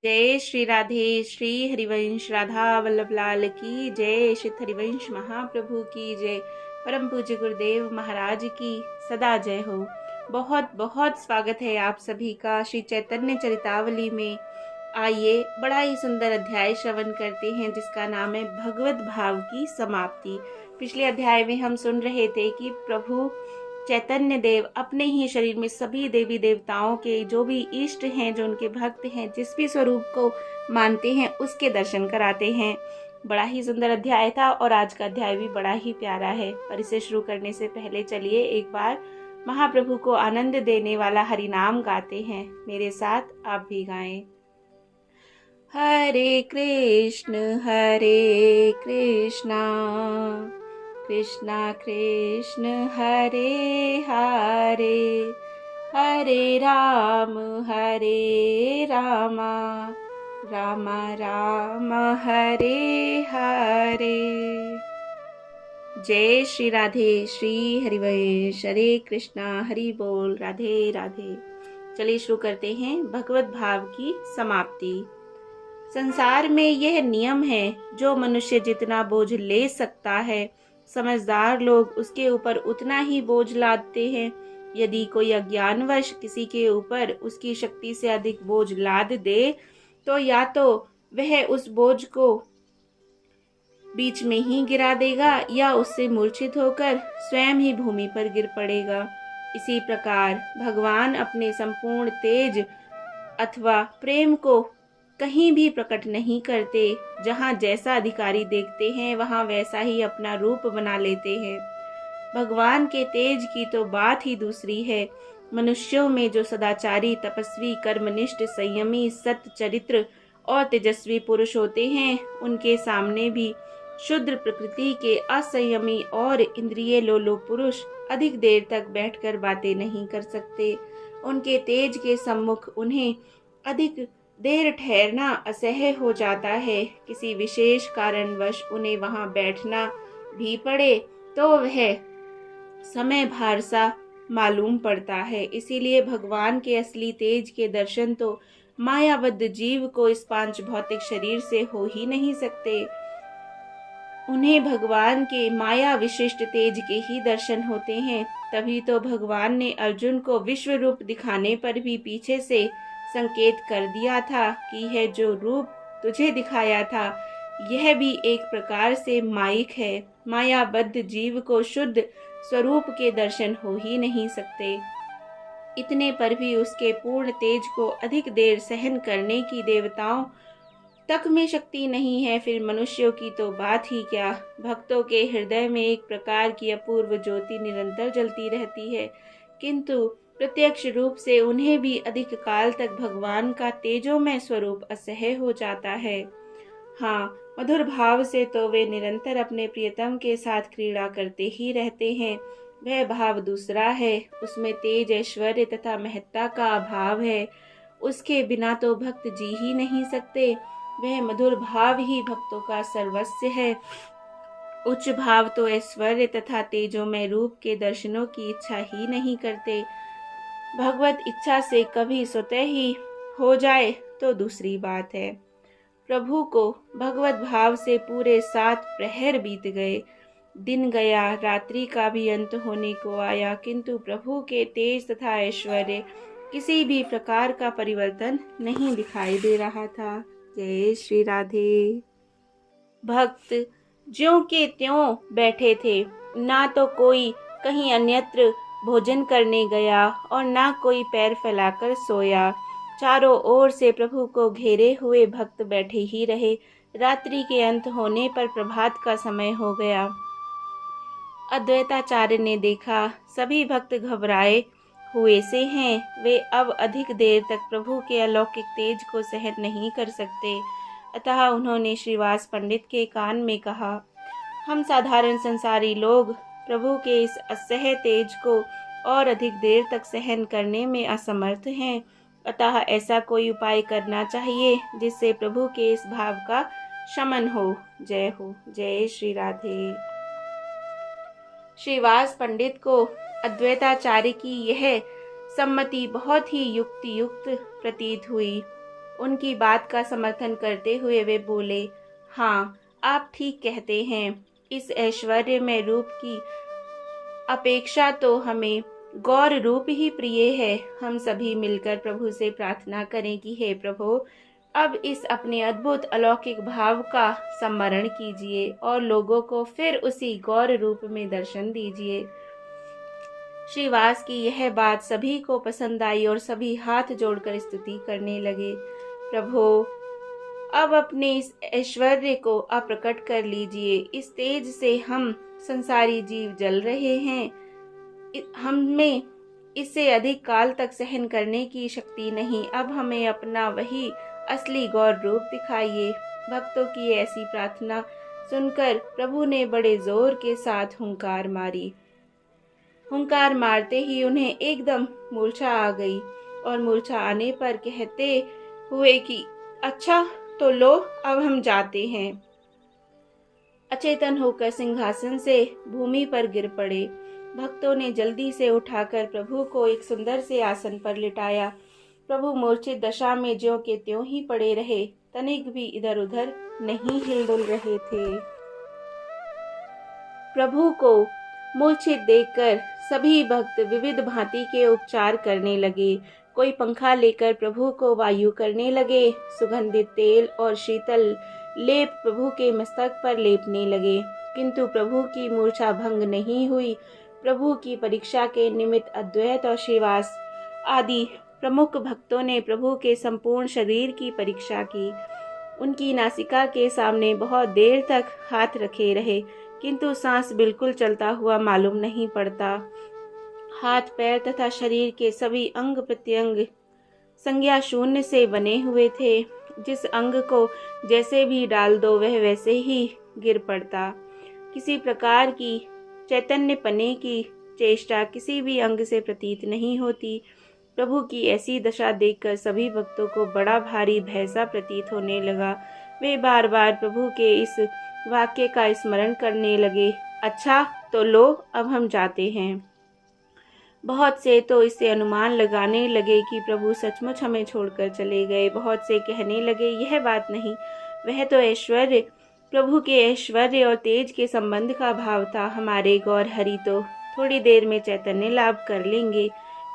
जय श्री राधे। श्री हरिवंश राधा वल्लभ लाल की जय। श्री हरिवंश महाप्रभु की जय। परम पूज्य गुरुदेव महाराज की सदा जय हो। बहुत बहुत स्वागत है आप सभी का श्री चैतन्य चरितावली में। आइए बड़ा ही सुंदर अध्याय श्रवण करते हैं जिसका नाम है भगवत भाव की समाप्ति। पिछले अध्याय में हम सुन रहे थे कि प्रभु चैतन्य देव अपने ही शरीर में सभी देवी देवताओं के जो भी इष्ट हैं, जो उनके भक्त हैं, जिस भी स्वरूप को मानते हैं उसके दर्शन कराते हैं। बड़ा ही सुंदर अध्याय था और आज का अध्याय भी बड़ा ही प्यारा है। पर इसे शुरू करने से पहले चलिए एक बार महाप्रभु को आनंद देने वाला हरि नाम गाते हैं। मेरे साथ आप भी गाएं। हरे कृष्णा कृष्णा कृष्ण हरे हरे, हरे राम राम राम हरे हरे। जय श्री राधे। श्री हरिवंश। हरे कृष्णा। हरि बोल। राधे राधे। चलिए शुरू करते हैं भगवत भाव की समाप्ति। संसार में यह नियम है, जो मनुष्य जितना बोझ ले सकता है समझदार लोग उसके ऊपर उतना ही बोझ लादते हैं। यदि कोई अज्ञानवश किसी के ऊपर उसकी शक्ति से अधिक बोझ लाद दे तो या तो वह उस बोझ को बीच में ही गिरा देगा या उससे मूर्छित होकर स्वयं ही भूमि पर गिर पड़ेगा। इसी प्रकार भगवान अपने संपूर्ण तेज अथवा प्रेम को कहीं भी प्रकट नहीं करते। जहाँ जैसा अधिकारी देखते हैं वहाँ वैसा ही अपना रूप बना लेते हैं। भगवान के तेज की तो बात ही दूसरी है। मनुष्यों में जो सदाचारी, तपस्वी, कर्मनिष्ठ, संयमी, सत चरित्र और तेजस्वी पुरुष होते हैं उनके सामने भी शुद्र प्रकृति के असंयमी और इंद्रिय लोलो पुरुष अधिक देर तक बैठकर बातें नहीं कर सकते। उनके तेज के सम्मुख उन्हें अधिक देर ठहरना असह्य हो जाता है। किसी विशेष कारणवश उन्हें वहां बैठना भी पड़े तो वह समय भार सा मालूम पड़ता है। इसीलिए भगवान के असली तेज के दर्शन तो मायाबद्ध जीव को इस पांच भौतिक शरीर से हो ही नहीं सकते। उन्हें भगवान के माया विशिष्ट तेज के ही दर्शन होते हैं। तभी तो भगवान ने अर्जुन को विश्व रूप दिखाने पर भी पीछे से संकेत कर दिया था कि यह जो रूप तुझे दिखाया था यह भी एक प्रकार से माइक है। मायाबद्ध जीव को शुद्ध स्वरूप के दर्शन हो ही नहीं सकते। इतने पर भी उसके पूर्ण तेज को अधिक देर सहन करने की देवताओं तक में शक्ति नहीं है, फिर मनुष्यों की तो बात ही क्या। भक्तों के हृदय में एक प्रकार की अपूर्व ज्योति निरंतर जलती रहती है, किंतु प्रत्यक्ष रूप से उन्हें भी अधिक काल तक भगवान का तेजोमय स्वरूप असह्य हो जाता है। हाँ, मधुर भाव से तो वे निरंतर अपने प्रियतम के साथ क्रीड़ा करते ही रहते हैं। वह भाव दूसरा है, उसमें तेज, ऐश्वर्य तथा महत्ता का अभाव है। उसके बिना तो भक्त जी ही नहीं सकते। वह मधुर भाव ही भक्तों का सर्वस्व है। उच्च भाव तो ऐश्वर्य तथा तेजोमय रूप के दर्शनों की इच्छा ही नहीं करते। भगवत इच्छा से कभी स्वतः ही हो जाए तो दूसरी बात है। प्रभु को भगवत भाव से पूरे 7 प्रहर बीत गए। दिन गया, रात्रि का भी अंत होने को आया, किंतु प्रभु के तेज तथा ऐश्वर्य किसी भी प्रकार का परिवर्तन नहीं दिखाई दे रहा था। जय श्री राधे। भक्त ज्यों के त्यों बैठे थे, ना तो कोई कहीं अन्यत्र भोजन करने गया और ना कोई पैर फैलाकर सोया। चारों ओर से प्रभु को घेरे हुए भक्त बैठे ही रहे। रात्रि के अंत होने पर प्रभात का समय हो गया। अद्वैताचार्य ने देखा सभी भक्त घबराए हुए से हैं। वे अब अधिक देर तक प्रभु के अलौकिक तेज को सहन नहीं कर सकते। अतः उन्होंने श्रीवास पंडित के कान में कहा, हम साधारण संसारी लोग प्रभु के इस असह्य तेज को और अधिक देर तक सहन करने में असमर्थ हैं। अतः ऐसा कोई उपाय करना चाहिए जिससे प्रभु के इस भाव का शमन हो। जय श्री राधे। श्रीवास पंडित को अद्वैताचार्य की यह सम्मति बहुत ही युक्ति युक्त प्रतीत हुई। उनकी बात का समर्थन करते हुए वे बोले, हाँ, आप ठीक कहते हैं। इस ऐश्वर्य में रूप की अपेक्षा तो हमें गौर रूप ही प्रिय है। हम सभी मिलकर प्रभु से प्रार्थना करें कि हे प्रभु, अब इस अपने अद्भुत अलौकिक भाव का स्मरण कीजिए और लोगों को फिर उसी गौर रूप में दर्शन दीजिए। श्री वास की यह बात सभी को पसंद आई और सभी हाथ जोड़कर स्तुति करने लगे। प्रभु, अब अपने इस ऐश्वर्य को अप्रकट कर लीजिए। इस तेज से हम संसारी जीव जल रहे हैं। हमें इससे अधिक काल तक सहन करने की शक्ति नहीं। अब हमें अपना वही असली गौर रूप दिखाइए। भक्तों की ऐसी प्रार्थना सुनकर प्रभु ने बड़े जोर के साथ हुंकार मारी। हुंकार मारते ही उन्हें एकदम मूर्छा आ गई और मूर्छा आने पर कहते हुए कि अच्छा तो लो, अब हम जाते हैं। अचेतन होकर सिंहासन से भूमि पर गिर पड़े। भक्तों ने जल्दी से उठाकर प्रभु को एक सुंदर से आसन पर लिटाया। प्रभु मूर्छित दशा में ज्यों के त्यों ही पड़े रहे, तनिक भी इधर उधर नहीं हिलडुल रहे थे। प्रभु को मूर्छित देखकर सभी भक्त विविध भांति के उपचार करने लगे। कोई पंखा लेकर प्रभु को वायु करने लगे, सुगंधित तेल और शीतल लेप प्रभु के मस्तक पर लेपने लगे, किंतु प्रभु की मूर्छा भंग नहीं हुई। प्रभु की परीक्षा के निमित्त अद्वैत और श्रीवास आदि प्रमुख भक्तों ने प्रभु के संपूर्ण शरीर की परीक्षा की। उनकी नासिका के सामने बहुत देर तक हाथ रखे रहे, किंतु सांस बिल्कुल चलता हुआ मालूम नहीं पड़ता। हाथ पैर तथा शरीर के सभी अंग प्रत्यंग संज्ञा शून्य से बने हुए थे। जिस अंग को जैसे भी डाल दो वह वैसे ही गिर पड़ता। किसी प्रकार की चैतन्य पने की चेष्टा किसी भी अंग से प्रतीत नहीं होती। प्रभु की ऐसी दशा देखकर सभी भक्तों को बड़ा भारी भय सा प्रतीत होने लगा। वे बार बार प्रभु के इस वाक्य का स्मरण करने लगे, अच्छा तो लो, अब हम जाते हैं। बहुत से तो इससे अनुमान लगाने लगे कि प्रभु सचमुच हमें छोड़कर चले गए। बहुत से कहने लगे, यह बात नहीं, वह तो ऐश्वर्य, प्रभु के ऐश्वर्य और तेज के संबंध का भाव था। हमारे गौर हरि तो थोड़ी देर में चैतन्य लाभ कर लेंगे,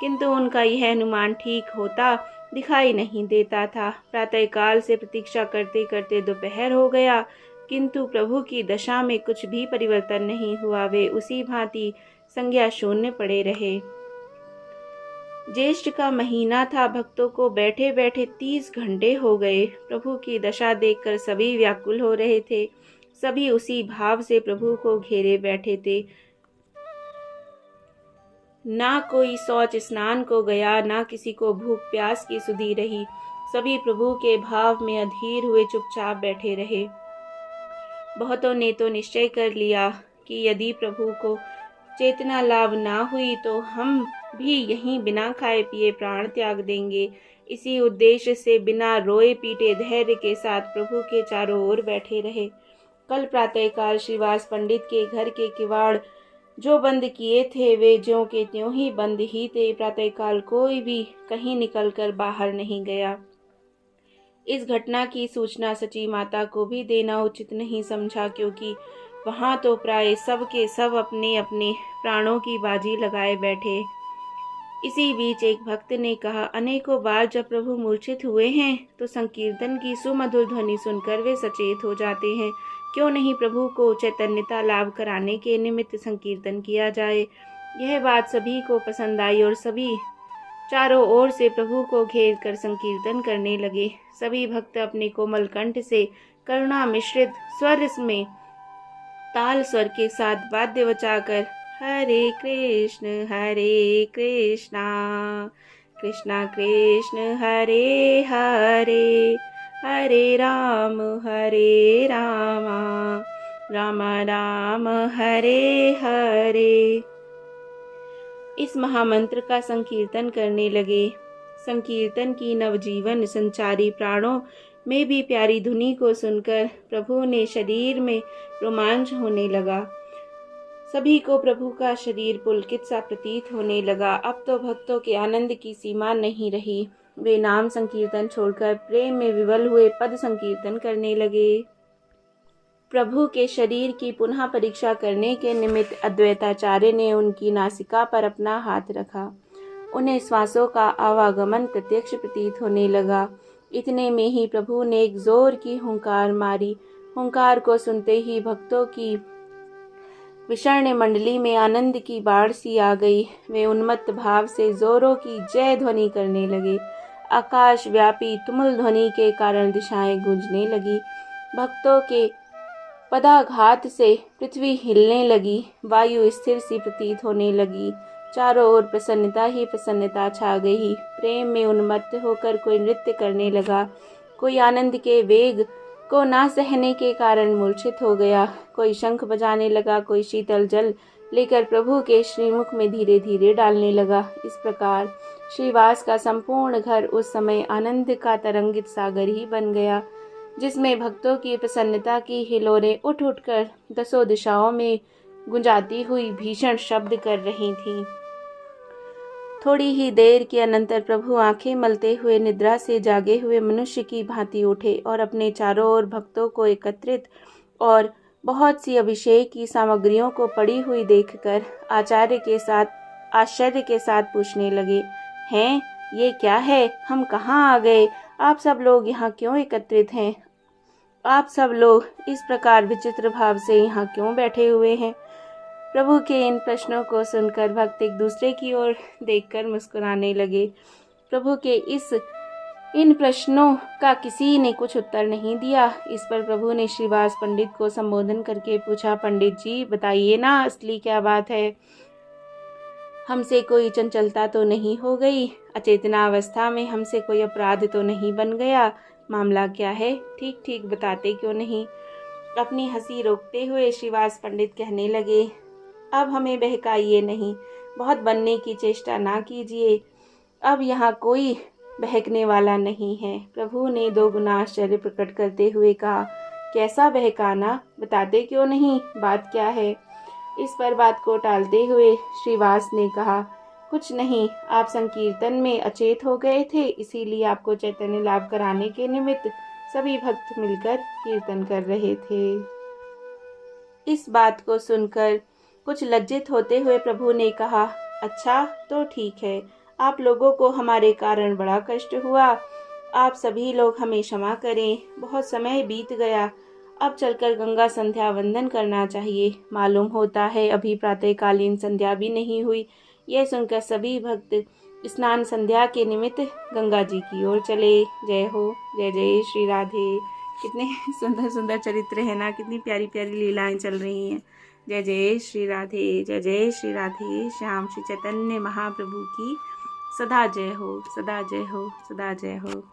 किंतु उनका यह अनुमान ठीक होता दिखाई नहीं देता था। प्रातःकाल से प्रतीक्षा करते करते दोपहर हो गया, किंतु प्रभु की दशा में कुछ भी परिवर्तन नहीं हुआ। वे उसी भांति संज्ञा शून्य पड़े रहे। ज्येष्ठ का महीना था। भक्तों को बैठे बैठे 30 घंटे हो गए। प्रभु की दशा देखकर सभी व्याकुल हो रहे थे। सभी उसी भाव से प्रभु को घेरे बैठे थे। ना कोई शौच स्नान को गया, ना किसी को भूख प्यास की सुधि रही। सभी प्रभु के भाव में अधीर हुए चुपचाप बैठे रहे। बहुतों ने तो निश्चय कर लिया कि यदि प्रभु को चेतना लाभ ना हुई तो हम भी यहीं बिना खाए पिए प्राण त्याग देंगे। इसी उद्देश्य से बिना रोए पीटे धैर्य के साथ प्रभु के चारों ओर बैठे रहे। कल प्रातःकाल श्रीवास पंडित के घर के किवाड़ जो बंद किए थे वे ज्यों के त्यों ही बंद ही थे। प्रातःकाल कोई भी कहीं निकलकर बाहर नहीं गया। इस घटना की सूचना सची माता को भी देना उचित नहीं समझा, क्योंकि वहां तो प्राय सब के सब अपने अपने प्राणों की बाजी लगाए बैठे। इसी बीच एक भक्त ने कहा, अनेकों बार जब प्रभु मूर्छित हुए हैं तो संकीर्तन की सुमधुर ध्वनि सुनकर वे सचेत हो जाते हैं। क्यों नहीं प्रभु को चैतन्यता लाभ कराने के निमित्त संकीर्तन किया जाए। यह बात सभी को पसंद आई और सभी चारों ओर से प्रभु को घेर कर संकीर्तन करने लगे। सभी भक्त अपने कोमल कंठ से करुणा मिश्रित स्वर में ताल स्वर के साथ वाद्य बजाकर हरे कृष्णा कृष्णा कृष्ण हरे हरे, हरे राम राम राम हरे हरे इस महामंत्र का संकीर्तन करने लगे। संकीर्तन की नवजीवन संचारी प्राणों में भी प्यारी धुनी को सुनकर प्रभु ने शरीर में रोमांच होने लगा। सभी को प्रभु का शरीर पुलकित सा प्रतीत होने लगा। अब तो भक्तों के आनंद की सीमा नहीं रही। वे नाम संकीर्तन छोड़कर प्रेम में विवल हुए पद संकीर्तन करने लगे। प्रभु के शरीर की पुनः परीक्षा करने के निमित्त अद्वैताचार्य ने उनकी नासिका पर अपना हाथ रखा। उन्हें श्वासों का आवागमन प्रत्यक्ष प्रतीत होने लगा। इतने में ही प्रभु ने एक जोर की हुंकार मारी। हुंकार को सुनते ही भक्तों की विषर्ण मंडली में आनंद की बाढ़ सी आ गई। वे उन्मत्त भाव से जोरों की जय ध्वनि करने लगे। आकाश व्यापी तुमुल ध्वनि के कारण दिशाएं गूंजने लगी। भक्तों के पदाघात से पृथ्वी हिलने लगी। वायु स्थिर सी प्रतीत होने लगी। चारों ओर प्रसन्नता ही प्रसन्नता छा गई। प्रेम में उन्मत्त होकर कोई नृत्य करने लगा, कोई आनंद के वेग को ना सहने के कारण मूर्छित हो गया, कोई शंख बजाने लगा, कोई शीतल जल लेकर प्रभु के श्रीमुख में धीरे धीरे डालने लगा। इस प्रकार श्रीवास का संपूर्ण घर उस समय आनंद का तरंगित सागर ही बन गया, जिसमें भक्तों की प्रसन्नता की हिलोरें उठ उठकर दसों दिशाओं में गुंजाती हुई भीषण शब्द कर रही थीं। थोड़ी ही देर के अनंतर प्रभु आंखें मलते हुए निद्रा से जागे हुए मनुष्य की भांति उठे और अपने चारों ओर भक्तों को एकत्रित और बहुत सी अभिषेक की सामग्रियों को पड़ी हुई देखकर आश्चर्य के साथ पूछने लगे, हैं, ये क्या है? हम कहाँ आ गए? आप सब लोग यहाँ क्यों एकत्रित हैं? आप सब लोग इस प्रकार विचित्र भाव से यहाँ क्यों बैठे हुए हैं? प्रभु के इन प्रश्नों को सुनकर भक्त एक दूसरे की ओर देखकर मुस्कुराने लगे। प्रभु के इन प्रश्नों का किसी ने कुछ उत्तर नहीं दिया। इस पर प्रभु ने श्रीवास पंडित को संबोधन करके पूछा, पंडित जी, बताइए ना, असली क्या बात है? हमसे कोई चंचलता तो नहीं हो गई? अचेतनावस्था में हमसे कोई अपराध तो नहीं बन गया? मामला क्या है? ठीक ठीक बताते क्यों नहीं? अपनी हंसी रोकते हुए श्रीवास पंडित कहने लगे, अब हमें बहकाइए नहीं, बहुत बनने की चेष्टा ना कीजिए। अब यहाँ कोई बहकने वाला नहीं है। प्रभु ने दो गुना आश्चर्य प्रकट करते हुए कहा, कैसा बहकाना? बताते क्यों नहीं? बात क्या है? इस पर बात को टालते हुए श्रीवास ने कहा, कुछ नहीं, आप संकीर्तन में अचेत हो गए थे, इसीलिए आपको चैतन्य लाभ कराने के निमित्त सभी भक्त मिलकर कीर्तन कर रहे थे। इस बात को सुनकर कुछ लज्जित होते हुए प्रभु ने कहा, अच्छा तो ठीक है, आप लोगों को हमारे कारण बड़ा कष्ट हुआ। आप सभी लोग हमें क्षमा करें, बहुत समय बीत गया। अब चलकर गंगा संध्या वंदन करना चाहिए। मालूम होता है अभी प्रातःकालीन संध्या भी नहीं हुई। यह सुनकर सभी भक्त स्नान संध्या के निमित्त गंगा जी की ओर चले। जय हो, जय जय श्री राधे। कितने सुंदर सुंदर चरित्र है ना, कितनी प्यारी प्यारी लीलाएं चल रही हैं। जय जय श्री राधे, जय जय श्री राधे। श्याम श्री चैतन्य महाप्रभु की सदा जय हो, सदा जय हो, सदा जय हो।